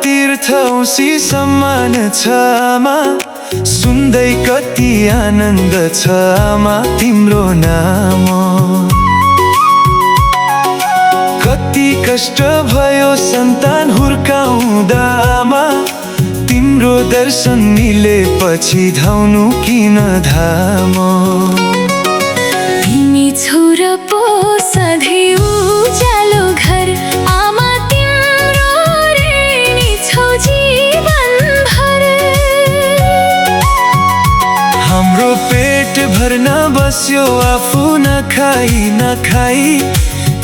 तीर्थ औसी सम्मान छ आमा, सुन्दै कति आनन्द छ आमा तिम्रो नाम। कति कष्ट भयो सन्तान हुर्काउँदा आमा, तिम्रो दर्शन मिलेपछि धाउनु किन धाम। तिमी छोरा पो सधैँ उज्यालो घर, आमा तिम्रो ऋणी छौ जीवनभर। हाम्रो पेट भर्न बस्यो आफू नखाई,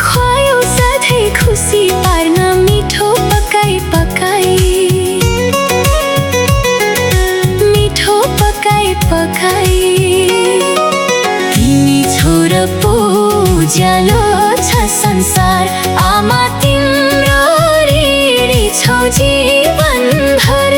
खुवायो सधैँ खुसी पार्न मिठो पकाई पकाई, मिठो पकाई पकाई। तिमी छोरा पो उज्यालो छ संसार, आमा तिम्रो ऋणी छौ जीवनभर।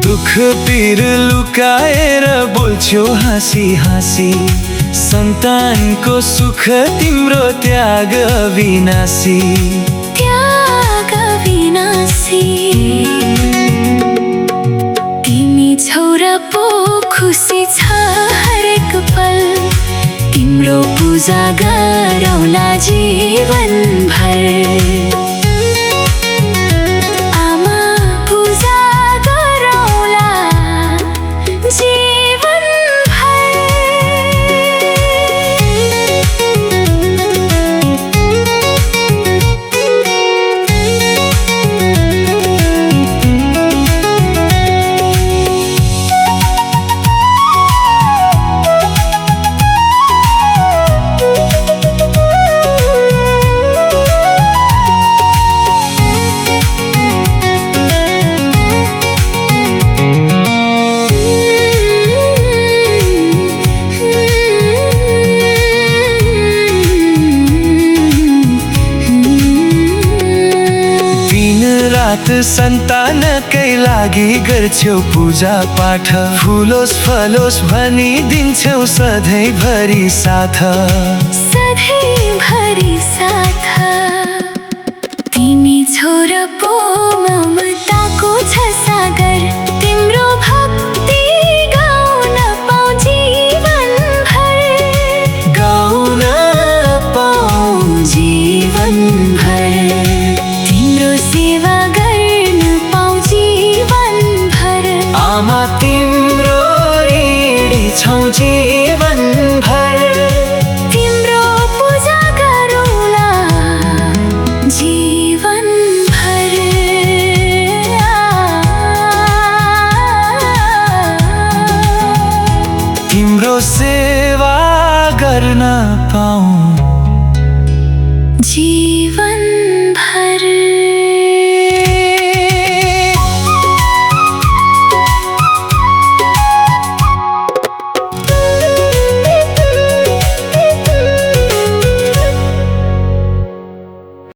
दुख पीर लुकाएर बोल्छौ हाँसी हाँसी, सन्तानको सुख तिम्रो त्याग अविनाशी, त्याग अविनाशी। तिमी छोरा पो खुसी छ हरेक पल, तिम्रो पूजा गरौँला जीवनभर। सन्तानकै लागि गर्छौ पूजा पाठ, फुलोस् फलोस् भनी दिन्छौ सधैँभरि साथ, सधैँभरि साथ। तिमी छोरा पो ममताको छ सागर, तिम्रो भक्ति गाउन पाऊ जीवनभर, गाउन पाऊ जीवनभर। तिम्रो सेवा आमा तिम्रो ऋणी छौ जीवनभर, तिम्रो पूजा गरौँला जीवनभर। तिम्रो सेवा गर्न पाऊँ।